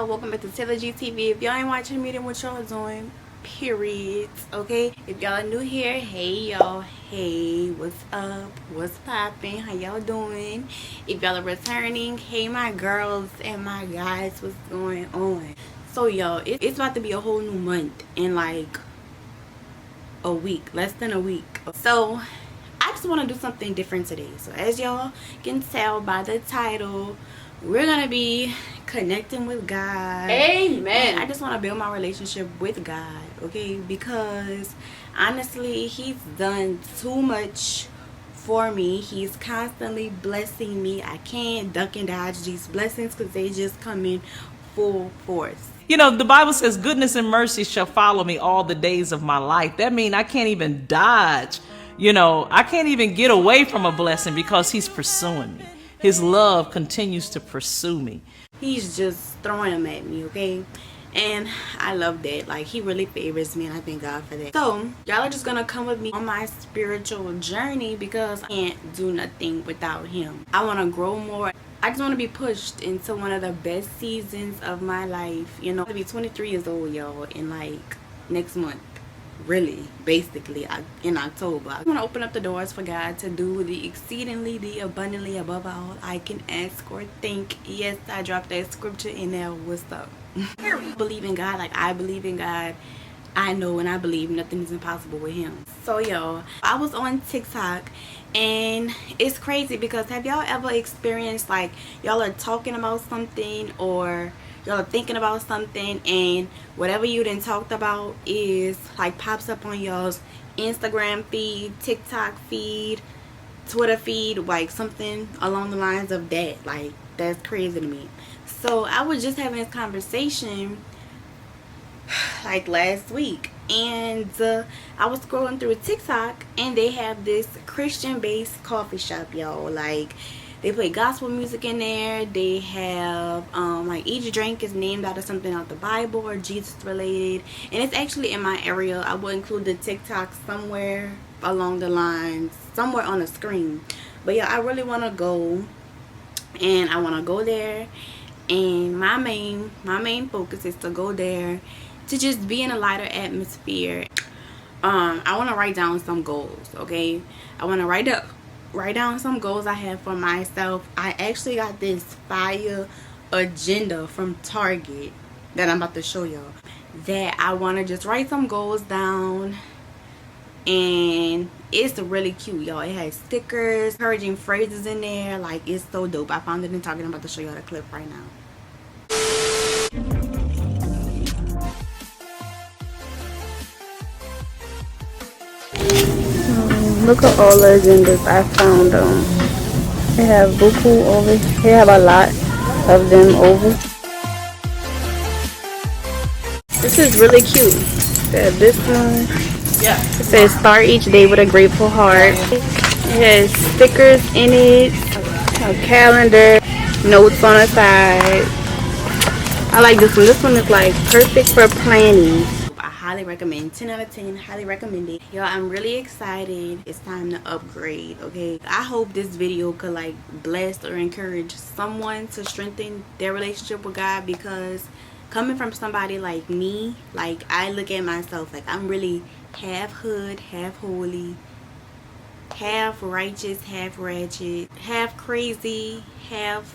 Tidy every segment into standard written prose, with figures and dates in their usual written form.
y'all, welcome back to Taylor GTV. If y'all ain't watching me, then what y'all doing, period. Okay, if y'all are new here, hey y'all, hey, what's up, what's popping, how y'all doing? If y'all are returning, hey my girls and my guys, what's going on? So y'all, it's about to be a whole new month in like a week, less than a week. So I just want to do something different today. So as y'all can tell by the title, we're gonna be connecting with God. Amen. And I just want to build my relationship with God, okay? Because honestly, He's done too much for me. He's constantly blessing me. I can't duck and dodge these blessings because they just come in full force. You know, the Bible says goodness and mercy shall follow me all the days of my life. That means I can't even dodge. I can't even get away from a blessing because He's pursuing me. His love continues to pursue me. He's just throwing them at me, okay? And I love that. Like, He really favors me, and I thank God for that. So y'all are just gonna come with me on my spiritual journey because I can't do nothing without Him. I want to grow more. I just want to be pushed into one of the best seasons of my life. I'm gonna be 23 years old, y'all, in like next month. Really, basically, in October. I want to open up the doors for God to do the exceedingly, the abundantly, above all I can ask or think. Yes, I dropped that scripture in there. What's up? Believe in God like I believe in God. I know and I believe nothing is impossible with Him. So y'all, I was on TikTok and it's crazy because have y'all ever experienced like y'all are talking about something or y'all are thinking about something and whatever you done talked about is like pops up on y'all's Instagram feed, TikTok feed, Twitter feed, like something along the lines of that. Like, that's crazy to me. So I was just having this conversation like last week, and I was scrolling through TikTok and they have this Christian based coffee shop, y'all. Like, they play gospel music in there. They have like each drink is named out of something out the Bible or Jesus related, and it's actually in my area. I will include the TikTok somewhere along the lines, somewhere on the screen. But yeah, I really want to go, and I want to go there, and my main focus is to go there to just be in a lighter atmosphere. I want to write down some goals, okay? I want to write down some goals I have for myself. I actually got this fire agenda from Target that I'm about to show y'all, that I want to just write some goals down, and it's really cute, y'all. It has stickers, encouraging phrases in there. Like, it's so dope. I found it in Target. I'm about to show y'all the clip right now. Look at all the agendas I found. They have buku over. They have a lot of them over. This is really cute. They have this one. Yeah. It says start each day with a grateful heart. It has stickers in it, a calendar, notes on the side. I like this one. This one is like perfect for planning. I highly recommend. 10 out of 10. Highly recommend it. Y'all, I'm really excited. It's time to upgrade, okay? I hope this video could like bless or encourage someone to strengthen their relationship with God, because coming from somebody like me, like, I look at myself like I'm really half hood, half holy, half righteous, half ratchet, half crazy, half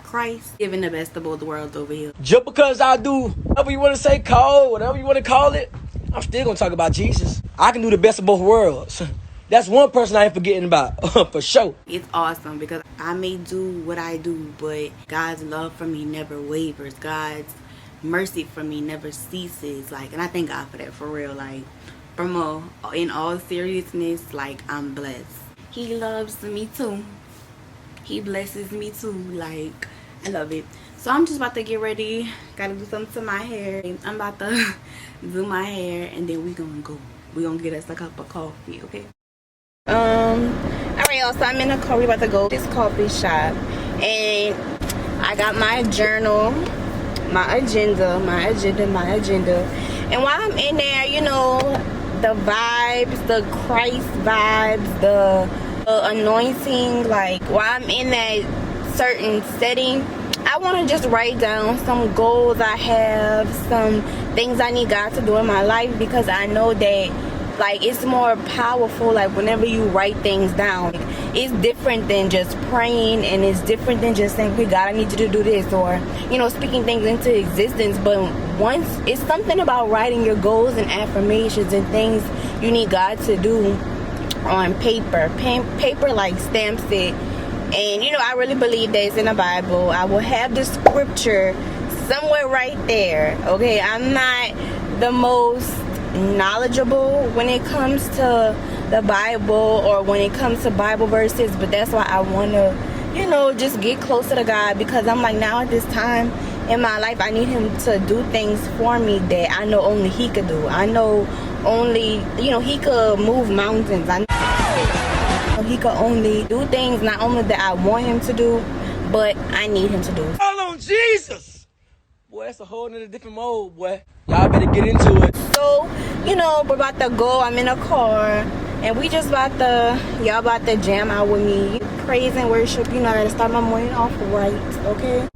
Christ, giving the best of both worlds over here. Just because I do whatever you want to say, whatever you want to call it, I'm still going to talk about Jesus. I can do the best of both worlds. That's one person I ain't forgetting about, for sure. It's awesome because I may do what I do, but God's love for me never wavers. God's mercy for me never ceases. Like, and I thank God for that, for real. Like, in all seriousness, like, I'm blessed. He loves me too. He blesses me too. Like, I love it. So I'm just about to get ready. Gotta do something to my hair. I'm about to do my hair, and then we gonna go. We gonna get us a cup of coffee, okay? Alright, y'all, so I'm in the car. We about to go to this coffee shop, and I got my journal, my agenda. And while I'm in there, the vibes, the Christ vibes, the anointing, like, while I'm in that certain setting, I want to just write down some goals I have, some things I need God to do in my life, because I know that like it's more powerful like whenever you write things down. It's different than just praying, and it's different than just saying, okay, God, I need you to do this, or you know, speaking things into existence. But once, it's something about writing your goals and affirmations and things you need God to do on paper. Paper like stamps it. And you know, I really believe that it's in the Bible. I will have the scripture somewhere right there. Okay, I'm not the most knowledgeable when it comes to the Bible or when it comes to Bible verses, but that's why I want to, you know, just get closer to God, because I'm like, now at this time in my life, I need him to do things for me that I know only he could do. I know only, you know, he could move mountains. I know he could only do things not only that I want him to do, but I need him to do. Call on Jesus! Boy, that's a whole nother different mode, boy. Y'all better get into it. So, you know, we're about to go. I'm in a car, and we just about to, y'all about to jam out with me. Praise and worship. You know, I gotta start my morning off right, okay?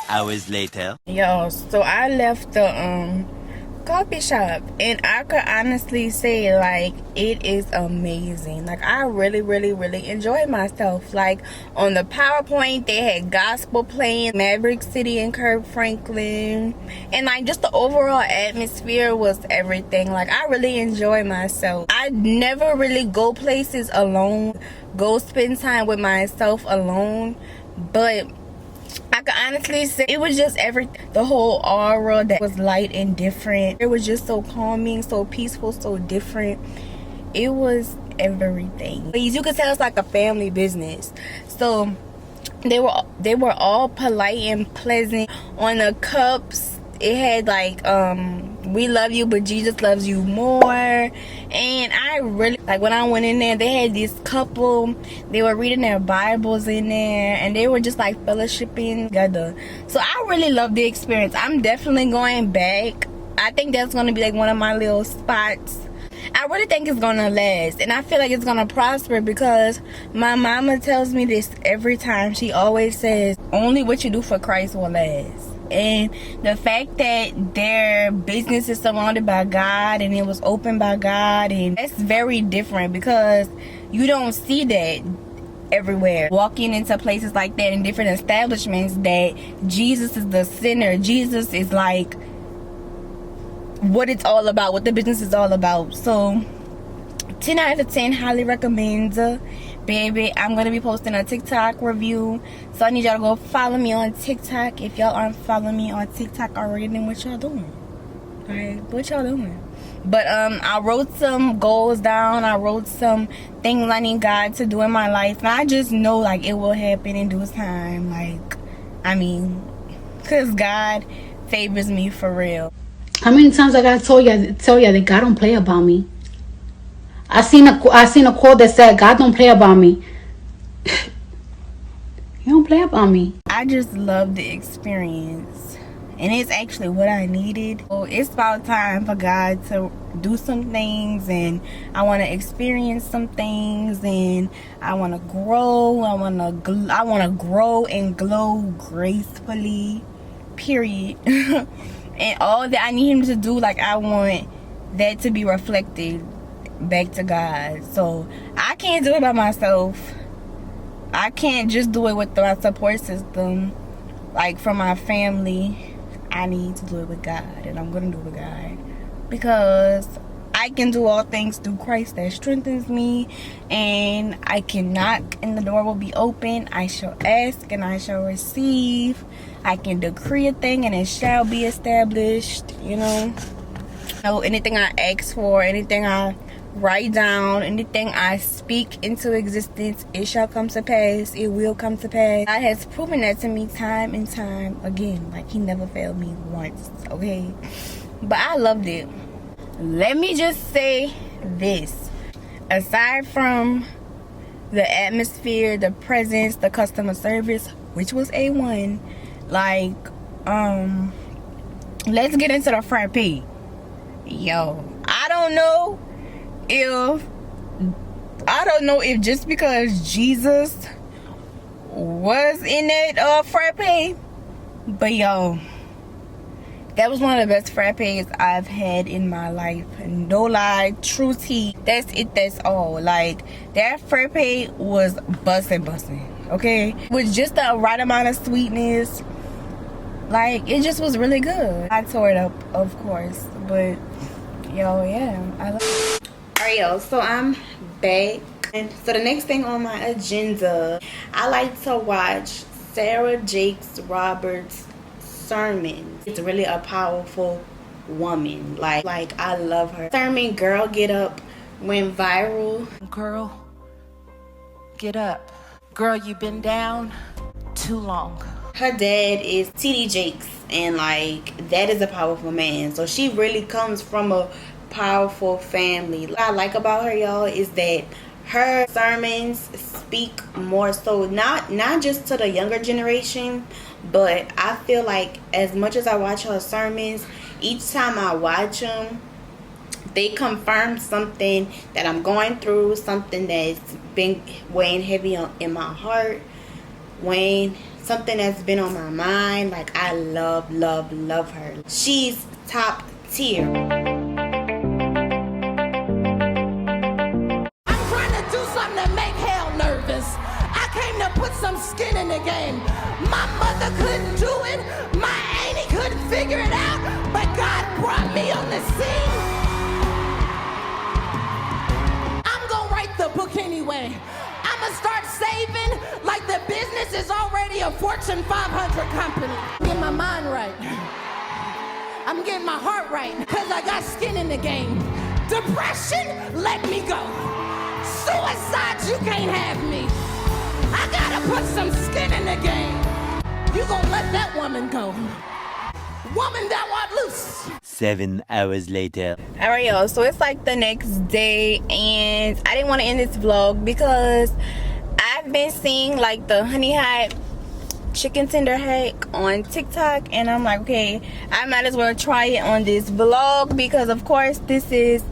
Hours later. Yo, so I left the coffee shop, and I could honestly say like it is amazing. Like I really enjoyed myself. Like on the PowerPoint they had gospel playing, Maverick City and Kirk Franklin, and like just the overall atmosphere was everything. Like I really enjoyed myself. I never really go places alone, go spend time with myself alone, but I can honestly say it was just everything. The whole aura that was light and different. It was just so calming, so peaceful, so different. It was everything. You could tell it's like a family business. So they were all polite and pleasant. On the cups, it had like we love you, but Jesus loves you more. And I really like when I went in there, they had this couple, they were reading their Bibles in there, and they were just like fellowshipping together. So I really loved the experience. I'm definitely going back. I think that's gonna be like one of my little spots. I really think it's gonna last, and I feel like it's gonna prosper, because my mama tells me this every time. She always says only what you do for Christ will last. And the fact that their business is surrounded by God and it was opened by God, and that's very different because you don't see that everywhere. Walking into places like that in different establishments, that Jesus is the center. Jesus is like what it's all about, what the business is all about. So 10 out of 10, highly recommend. Baby, I'm gonna be posting a TikTok review, so I need y'all to go follow me on TikTok. If y'all aren't following me on TikTok already, then what y'all doing? Alright, what y'all doing? But I wrote some goals down. I wrote some things I need God to do in my life, and I just know like it will happen in due time. Like, I mean, cause God favors me for real. How many times I gotta tell you that God don't play about me? I seen a quote that said, God don't play about me. He don't play about me. I just love the experience, and it's actually what I needed. So it's about time for God to do some things, and I want to experience some things, and I want to grow. I want to grow and glow gracefully, period. And all that I need him to do, like, I want that to be reflected back to God. So I can't do it by myself. I can't just do it with my support system, like from my family. I need to do it with God, and I'm gonna do it with God, because I can do all things through Christ that strengthens me. And I can knock and the door will be open. I shall ask and I shall receive. I can decree a thing and it shall be established. You know, anything I ask for, anything I write down, anything I speak into existence, it shall come to pass. It will come to pass. God has proven that to me time and time again. Like, he never failed me once, okay? But I loved it. Let me just say this. Aside from the atmosphere, the presence, the customer service, which was A1, like, let's get into the frappe. Yo, I don't know if just because Jesus was in that frappe, but yo, that was one of the best frappes I've had in my life. No lie, true tea. That's it, that's all. Like, that frappe was bussin', okay? With just the right amount of sweetness. Like, it just was really good. I tore it up, of course, but yo, yeah, I love it. Alright, yo, so I'm back. And so the next thing on my agenda, I like to watch Sarah Jakes Roberts' sermon. It's really a powerful woman. Like I love her. Sermon Girl Get Up went viral. Girl, get up. Girl, you've been down too long. Her dad is T.D. Jakes, and like, that is a powerful man. So she really comes from a powerful family. What I like about her, y'all, is that her sermons speak more so not just to the younger generation, but I feel like as much as I watch her sermons, each time I watch them, they confirm something that I'm going through, something that's been weighing heavy in my heart, something that's been on my mind. Like, I love her. She's top tier. Some skin in the game. My mother couldn't do it. My auntie couldn't figure it out. But God brought me on the scene. I'm gonna write the book anyway. I'm gonna start saving like the business is already a Fortune 500 company. Get my mind right. I'm getting my heart right, because I got skin in the game. Depression, let me go. Suicide, you can't have me. I gotta put some skin in the game. You gonna let that woman go. Woman, thou art loose. 7 hours later. Alright, y'all, so it's like the next day, and I didn't want to end this vlog because I've been seeing like the honey hot chicken tender hack on TikTok, and I'm like, okay, I might as well try it on this vlog, because of course this is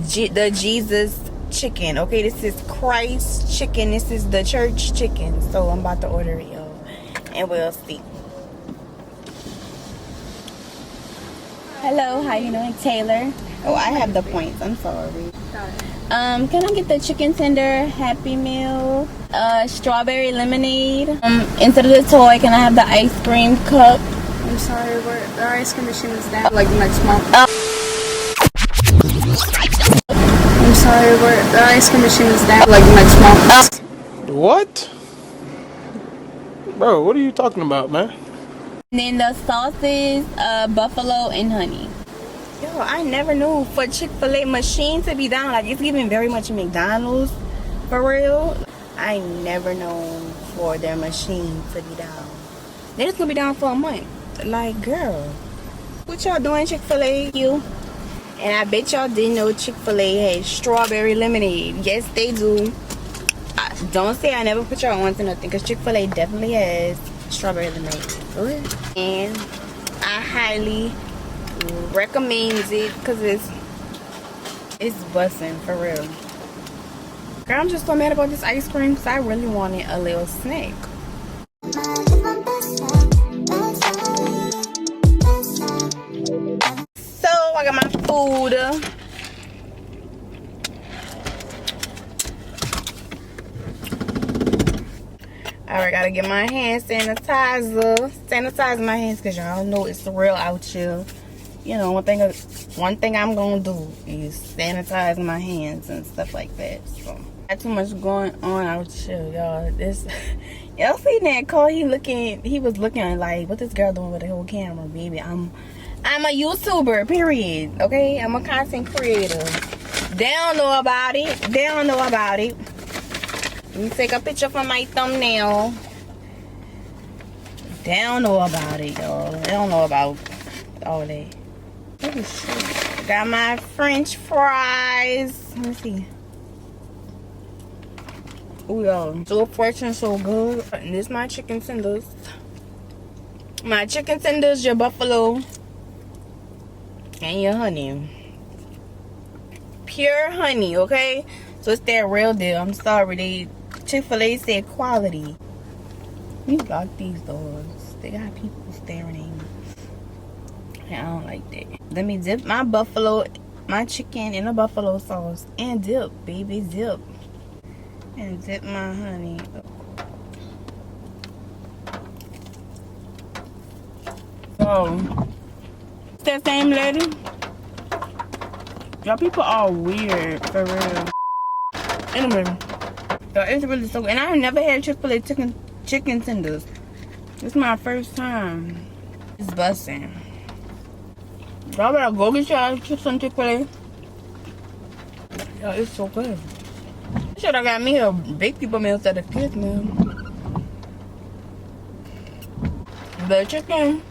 the Jesus chicken, okay? This is Christ chicken. This is the church chicken. So I'm about to order it, y'all, and we'll see. Hello, how you doing? Taylor. Oh, I have the points. I'm sorry. Can I get the chicken tender Happy Meal, strawberry lemonade? Instead of the toy, can I have the ice cream cup? I'm sorry, the ice cream machine is down like next month. I'm sorry, the ice cream machine is down like next month. What? Bro, what are you talking about, man? And then the sauces, buffalo and honey. Yo, I never knew for Chick-fil-A machine to be down. Like, it's giving very much McDonald's, for real. I never known for their machine to be down. They're just gonna be down for a month. Like, girl, what y'all doing, Chick-fil-A? You? And I bet y'all didn't know Chick-fil-A has strawberry lemonade. Yes, they do. Don't say I never put y'all on to nothing, because Chick-fil-A definitely has strawberry lemonade. And I highly recommend it, because it's busting for real. Girl, I'm just so mad about this ice cream, because I really wanted a little snack. So I got my food. Alright, gotta get my hand sanitizer. Sanitize my hands, because y'all know it's real out here. You know, one thing I'm gonna do is sanitize my hands and stuff like that. So, not too much going on out here, y'all. Y'all see that Cole? He was looking like, what this girl doing with the whole camera, baby? I'm a YouTuber, period. Okay, I'm a content creator. They don't know about it. They don't know about it. Let me take a picture for my thumbnail. They don't know about it, y'all. They don't know about all that. Oh, shit. Got my French fries. Let me see. Oh, y'all. So fresh and so good. And this is my chicken tenders. My chicken tenders, your buffalo, and your honey. Pure honey, okay? So it's that real deal. I'm sorry, Chick-fil-A said quality. We block these doors. They got people staring at me. I don't like that. Let me dip my chicken in the buffalo sauce. And dip, baby, dip. And dip my honey. So, it's that same lady. Y'all people are weird, for real. Anyway, it's really so good. And I've never had Chick-fil-A chicken tenders. This is my first time. It's busting. Y'all better go get y'all some Chick-fil-A. Yo, it's so good. Should have got me a big people meal instead of kids meal. The chicken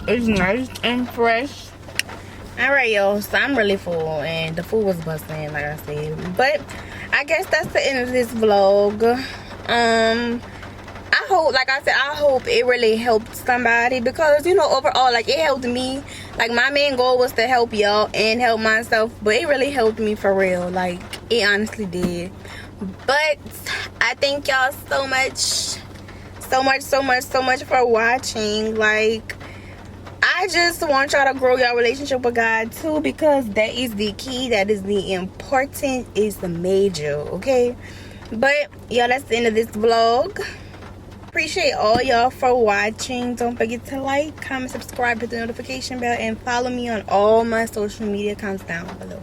is nice and fresh. Alright, y'all, so I'm really full and the food was busting, like I said. But I guess that's the end of this vlog. I hope, like I said, I hope it really helped somebody, because, you know, overall, like, it helped me. Like, my main goal was to help y'all and help myself, but it really helped me for real. Like, it honestly did. But I thank y'all so much for watching. Like, I just want y'all to grow your relationship with God too, because that is the key, that is the important, is the major, okay? But y'all, that's the end of this vlog. Appreciate all y'all for watching. Don't forget to like, comment, subscribe, hit the notification bell, and follow me on all my social media accounts down below.